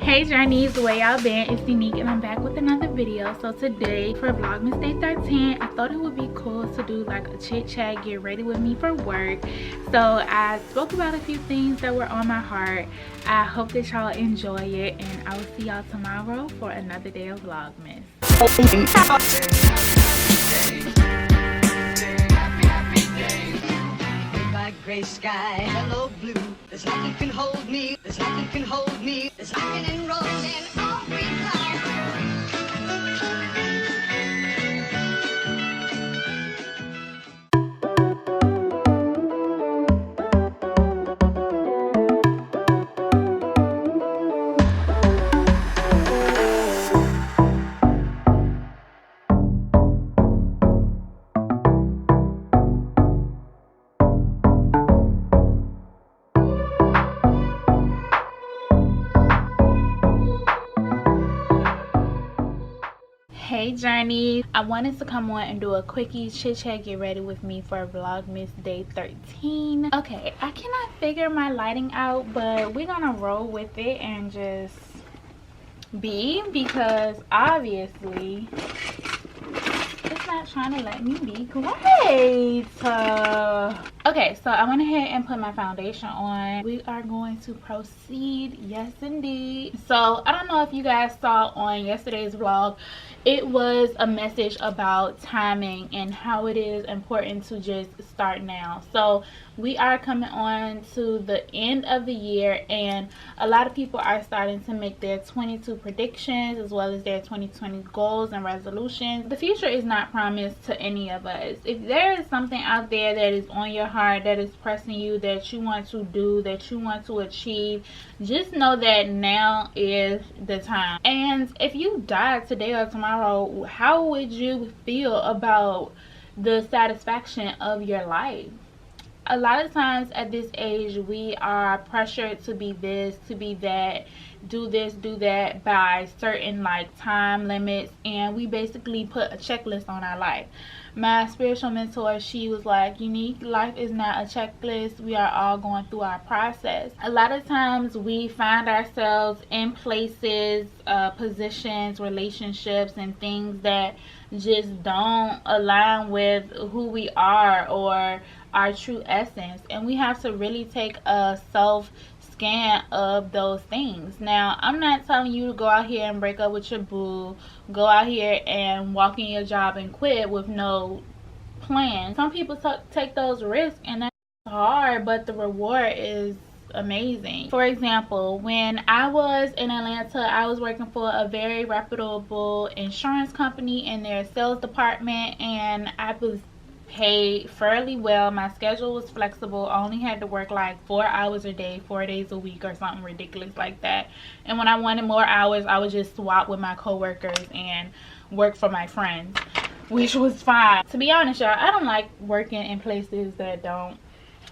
Hey journeys, where y'all been? It's Uneak and I'm back with another video. So today for Vlogmas Day 13, I thought it would be cool to do like a chit chat, get ready with me for work. So I spoke about a few things that were on my heart. I hope that y'all enjoy it, and I will see y'all tomorrow for another day of Vlogmas. Gray sky, hello blue. There's nothing can hold me. There's nothing can hold me. There's nothing in rolling all green Hey journey, I wanted to come on and do a quickie chit chat, get ready with me for Vlogmas Day 13. Okay, I cannot figure my lighting out, but we're gonna roll with it and just be, because obviously it's not trying to let me be great. Okay, so I went ahead and put my foundation on. We are going to proceed. Yes indeed. So I don't know if you guys saw on yesterday's vlog, it was a message about timing and how it is important to just start now. So we are coming on to the end of the year, and a lot of people are starting to make their 22 predictions as well as their 2020 goals and resolutions. The future is not promised to any of us. If there is something out there that is on your heart, that is pressing you, that you want to do, that you want to achieve, just know that now is the time. And if you died today or tomorrow, how would you feel about the satisfaction of your life? A lot of times at this age, we are pressured to be this, to be that, do this, do that by certain like time limits, and we basically put a checklist on our life. My spiritual mentor, she was like, Unique, life is not a checklist. We are all going through our process. A lot of times we find ourselves in places, positions, relationships, and things that just don't align with who we are or our true essence, and we have to really take a self scan of those things. Now, I'm not telling you to go out here and break up with your boo, go out here and walk in your job and quit with no plan. Some people take those risks, and that's hard, but the reward is amazing. For example, when I was in Atlanta, I was working for a very reputable insurance company in their sales department, and I was paid fairly well. My schedule was flexible. I only had to work like 4 hours a day, 4 days a week, or something ridiculous like that. And when I wanted more hours, I would just swap with my coworkers and work for my friends, which was fine. To be honest, y'all, I don't like working in places that don't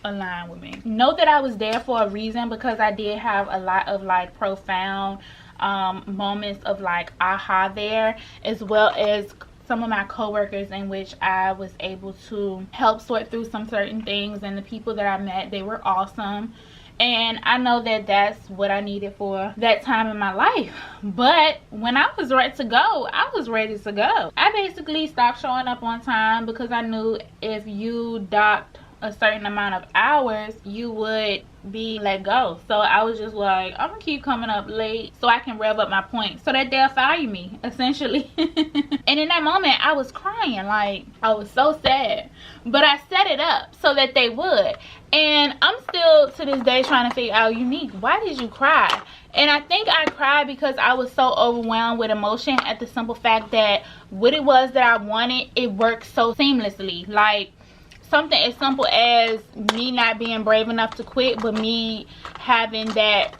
align with me. Know that I was there for a reason, because I did have a lot of like profound moments of like aha there, as well as some of my coworkers in which I was able to help sort through some certain things, and the people that I met, they were awesome. And I know that that's what I needed for that time in my life. But when I was ready to go, I was ready to go. I basically stopped showing up on time, because I knew if you docked a certain amount of hours, you would be let go. So I was just like, I'm gonna keep coming up late so I can rev up my points so that they'll fire me, essentially. And in that moment, I was crying. Like, I was so sad, but I set it up so that they would. And I'm still to this day trying to figure out, Unique, why did you cry? And I think I cried because I was so overwhelmed with emotion at the simple fact that what it was that I wanted, it worked so seamlessly. Like, something as simple as me not being brave enough to quit, but me having that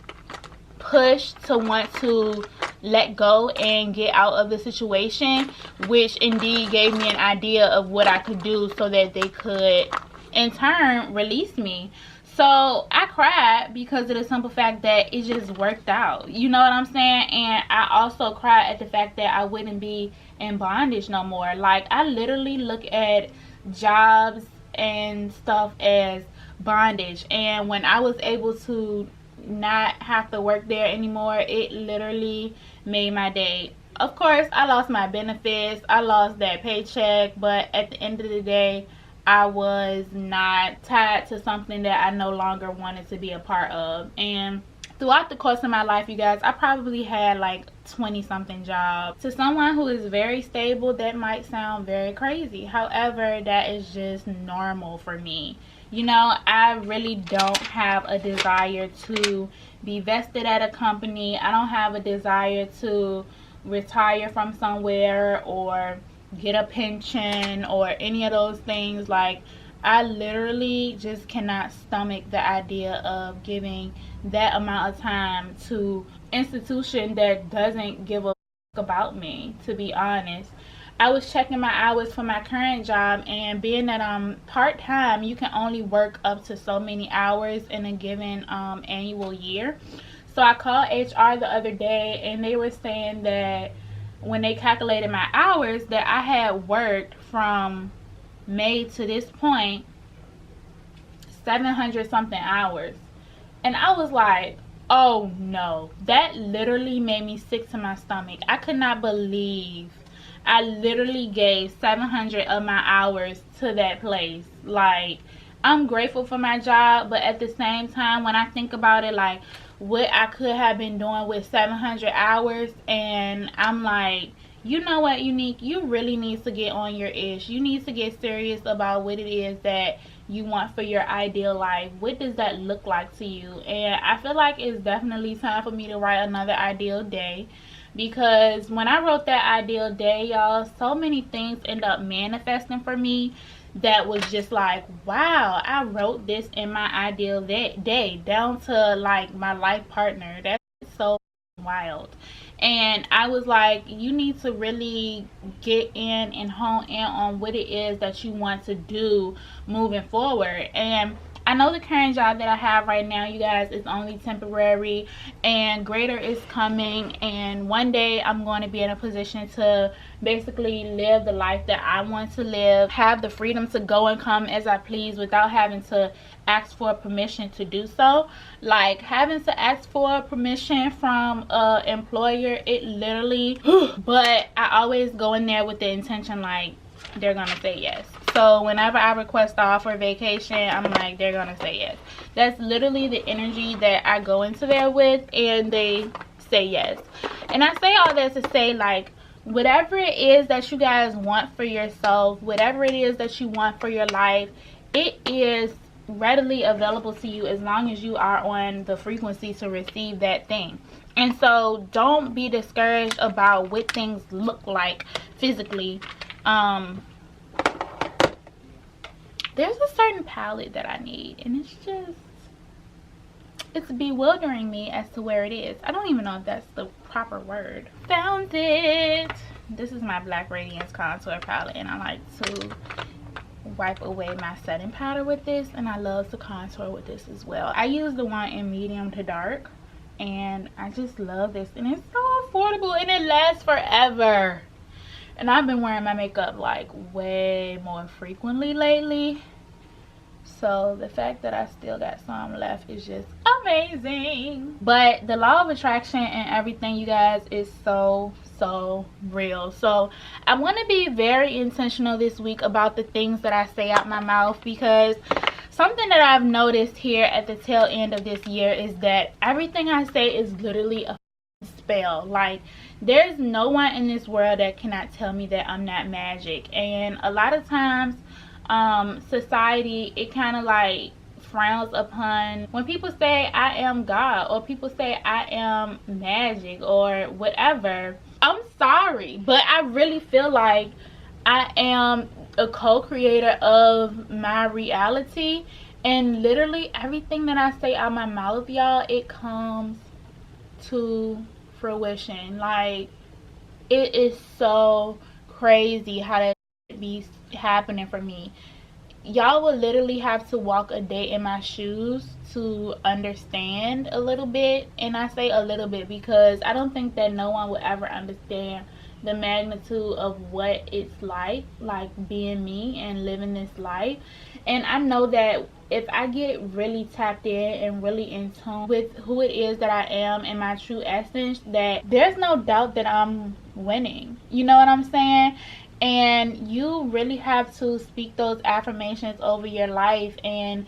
push to want to let go and get out of the situation, which indeed gave me an idea of what I could do so that they could in turn release me. So I cried because of the simple fact that it just worked out. You know what I'm saying? And I also cried at the fact that I wouldn't be in bondage no more. Like, I literally look at jobs and stuff as bondage, and when I was able to not have to work there anymore, it literally made my day. Of course, I lost my benefits, I lost that paycheck, but at the end of the day, I was not tied to something that I no longer wanted to be a part of. And throughout the course of my life, you guys, I probably had like 20 something jobs. To someone who is very stable, that might sound very crazy. However, that is just normal for me. You know, I really don't have a desire to be vested at a company. I don't have a desire to retire from somewhere or get a pension or any of those things. Like, I literally just cannot stomach the idea of giving that amount of time to institution that doesn't give a about me, to be honest. I was checking my hours for my current job, and being that I'm part-time, you can only work up to so many hours in a given annual year. So I called HR the other day, and they were saying that when they calculated my hours, that I had worked from May to this point 700 something hours. And I was like, oh no, that literally made me sick to my stomach. I could not believe I literally gave 700 of my hours to that place. Like, I'm grateful for my job, but at the same time, when I think about it, like what I could have been doing with 700 hours, and I'm like, you know what, Unique, you really need to get on your ish. You need to get serious about what it is that you want for your ideal life. What does that look like to you? And I feel like it's definitely time for me to write another ideal day, because when I wrote that ideal day, y'all, so many things end up manifesting for me that was just like, wow, I wrote this in my ideal day, down to like my life partner. That's so wild. And I was like, you need to really get in and hone in on what it is that you want to do moving forward. And I know the current job that I have right now, you guys, is only temporary, and greater is coming, and one day I'm going to be in a position to basically live the life that I want to live, have the freedom to go and come as I please without having to ask for permission to do so. Like, having to ask for permission from an employer, it literally but I always go in there with the intention like they're gonna say yes. So whenever I request off for vacation, I'm like, they're gonna say yes. That's literally the energy that I go into there with, and they say yes. And I say all that to say, like, whatever it is that you guys want for yourself, whatever it is that you want for your life, it is readily available to you as long as you are on the frequency to receive that thing. And so don't be discouraged about what things look like physically. There's a certain palette that I need, and it's bewildering me as to where it is. I don't even know if that's the proper word. Found it. This is my Black Radiance contour palette, and I like to wipe away my setting powder with this, and I love to contour with this as well. I use the one in medium to dark, and I just love this, and it's so affordable, and it lasts forever. And I've been wearing my makeup like way more frequently lately, so the fact that I still got some left is just amazing. But the law of attraction and everything, you guys, is so real. So I want to be very intentional this week about the things that I say out my mouth, because something that I've noticed here at the tail end of this year is that everything I say is literally a spell. Like, there's no one in this world that cannot tell me that I'm not magic. And a lot of times society, it kind of like frowns upon when people say I am God, or people say I am magic or whatever. I'm sorry, but I really feel like I am a co-creator of my reality, and literally everything that I say out my mouth, y'all, it comes to fruition. Like, it is so crazy how that be happening for me. Y'all will literally have to walk a day in my shoes to understand a little bit. And I say a little bit because I don't think that no one will ever understand the magnitude of what it's like being me and living this life. And I know that if I get really tapped in and really in tune with who it is that I am and my true essence, that there's no doubt that I'm winning. You know what I'm saying? And you really have to speak those affirmations over your life and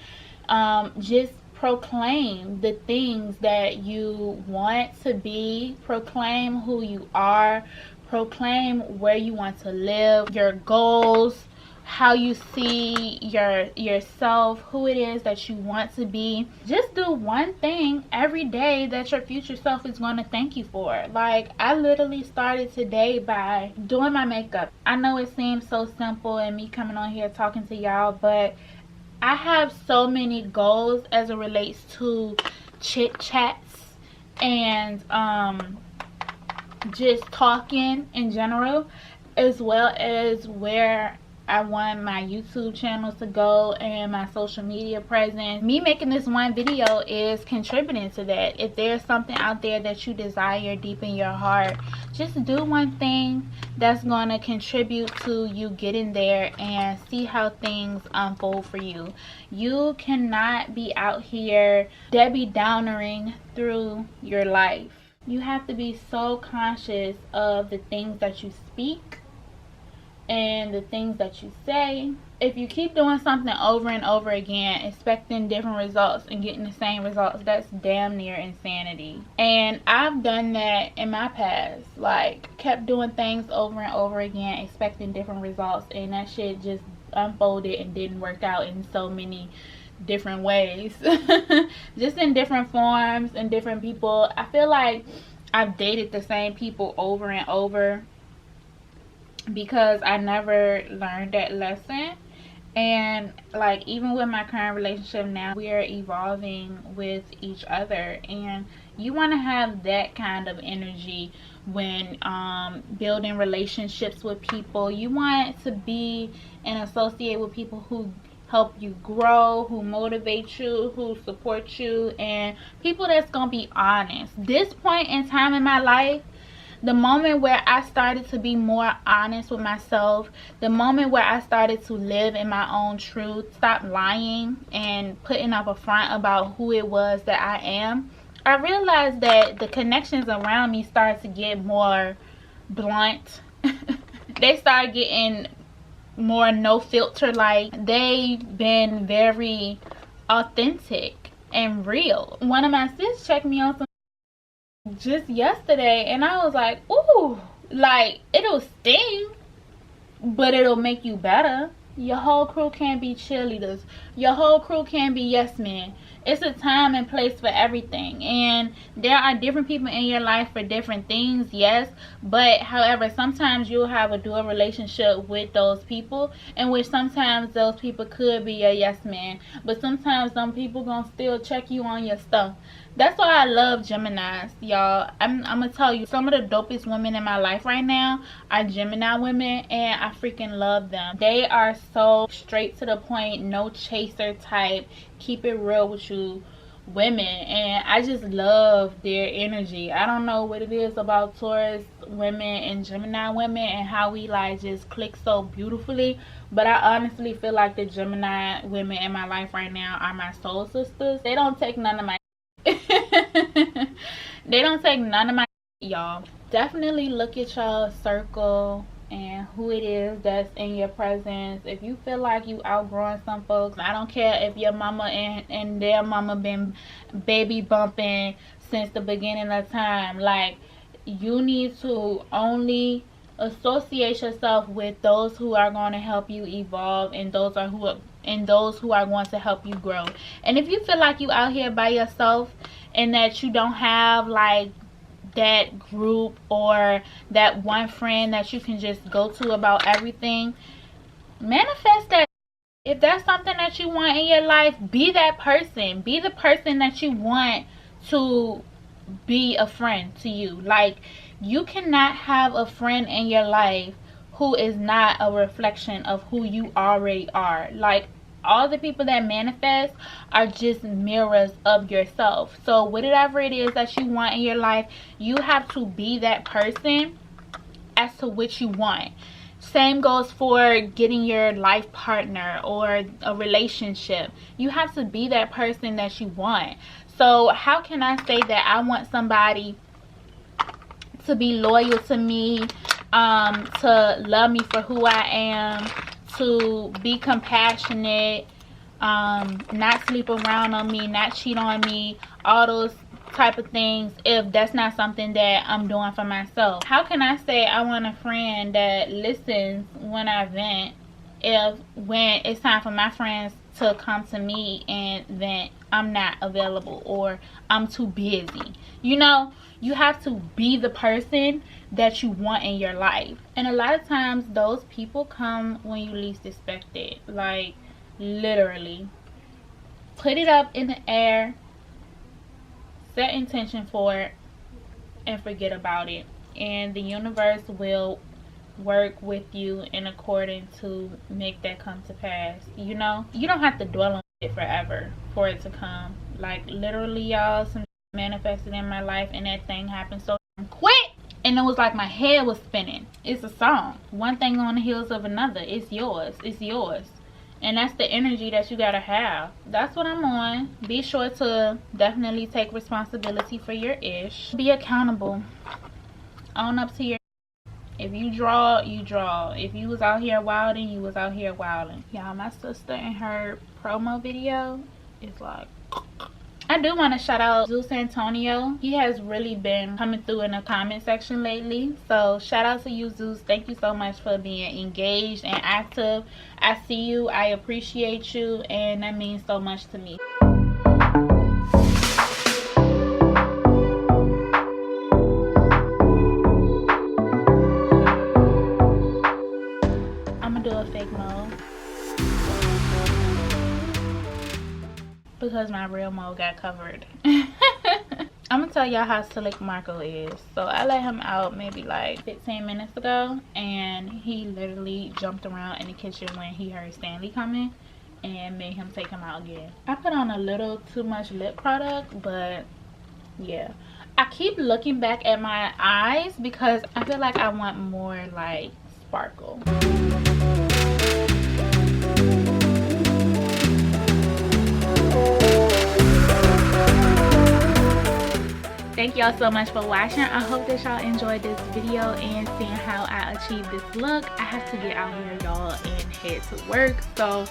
just proclaim the things that you want to be, proclaim who you are, proclaim where you want to live, your goals, how you see yourself, who it is that you want to be. Just do one thing every day that your future self is going to thank you for. Like, I literally started today by doing my makeup. I know it seems so simple and me coming on here talking to y'all, but I have so many goals as it relates to chit chats and just talking in general, as well as where I want my YouTube channel to go and my social media presence. Me making this one video is contributing to that. If there's something out there that you desire deep in your heart, just do one thing that's going to contribute to you getting there and see how things unfold for you. You cannot be out here Debbie Downering through your life. You have to be so conscious of the things that you speak and the things that you say. If you keep doing something over and over again, expecting different results and getting the same results, that's damn near insanity. And I've done that in my past. Like, kept doing things over and over again, expecting different results, and that shit just unfolded and didn't work out in so many different ways. Just in different forms and different people. I feel like I've dated the same people over and over because I never learned that lesson. And like, even with my current relationship now, we are evolving with each other, and you want to have that kind of energy when building relationships with people. You want to be and associate with people who help you grow, who motivate you, who support you, and people that's gonna be honest. This point in time in my life, the moment where I started to be more honest with myself, the moment where I started to live in my own truth, stop lying and putting up a front about who it was that I am, I realized that the connections around me started to get more blunt. They started getting more no filter. Like, they've been very authentic and real. One of my sis checked me on some just yesterday, and I was like, ooh, like, it'll sting, but it'll make you better. Your whole crew can't be cheerleaders. Your whole crew can't be yes men. It's a time and place for everything, and there are different people in your life for different things, yes, but however, sometimes you'll have a dual relationship with those people, in which sometimes those people could be a yes man, but sometimes some people gonna still check you on your stuff. That's why I love Geminis, y'all. I'm gonna tell you, some of the dopest women in my life right now are Gemini women, and I freaking love them. They are so straight to the point, no chaser type, keep it real with you women, and I just love their energy. I don't know what it is about Taurus women and Gemini women and how we like just click so beautifully, but I honestly feel like the Gemini women in my life right now are my soul sisters. They don't take none of my they don't take none of my y'all. Definitely look at y'all circle and who it is that's in your presence. If you feel like you outgrowing some folks, I don't care if your mama and their mama been baby bumping since the beginning of time. Like, you need to only associate yourself with those who are going to help you evolve, and those who are going to help you grow. And if you feel like you out here by yourself and that you don't have like that group or that one friend that you can just go to about everything, manifest that. If that's something that you want in your life, be that person. Be the person that you want to be a friend to you. Like, you cannot have a friend in your life who is not a reflection of who you already are. Like, all the people that manifest are just mirrors of yourself. So whatever it is that you want in your life, you have to be that person as to what you want. Same goes for getting your life partner or a relationship. You have to be that person that you want. So how can I say that I want somebody to be loyal to me, to love me for who I am, to be compassionate, not sleep around on me, not cheat on me, all those type of things, if that's not something that I'm doing for myself? How can I say I want a friend that listens when I vent, if when it's time for my friends to come to me and vent, I'm not available or I'm too busy? You know, you have to be the person that you want in your life. And a lot of times those people come when you least expect it. Like, literally. Put it up in the air, set intention for it, and forget about it. And the universe will work with you in accordance to make that come to pass. You know, you don't have to dwell on it forever for it to come. Like, literally, y'all, some manifested in my life and that thing happened so quick, and it was like my head was spinning. It's a song, one thing on the heels of another. It's yours, it's yours. And that's the energy that you gotta have. That's what I'm on. Be sure to definitely take responsibility for your ish. Be accountable. Own up to your. If you draw, you draw. If you was out here wilding, you was out here wilding. Y'all, my sister in her promo video is like, I do want to shout out Zeus Antonio. He has really been coming through in the comment section lately. So shout out to you, Zeus. Thank you so much for being engaged and active. I see you. I appreciate you. And that means so much to me. I'm going to do a fake mode, because my real mode got covered. I'm gonna tell y'all how slick Marco is. So I let him out maybe like 15 minutes ago, and he literally jumped around in the kitchen when he heard Stanley coming and made him take him out again. I put on a little too much lip product, but yeah, I keep looking back at my eyes because I feel like I want more like sparkle. Thank y'all so much for watching. I hope that y'all enjoyed this video and seeing how I achieved this look. I have to get out here, y'all, and head to work. So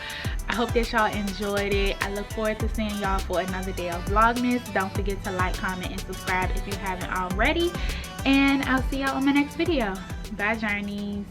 I hope that y'all enjoyed it. I look forward to seeing y'all for another day of Vlogmas. Don't forget to like, comment, and subscribe if you haven't already. And I'll see y'all on my next video. Bye, Journeys.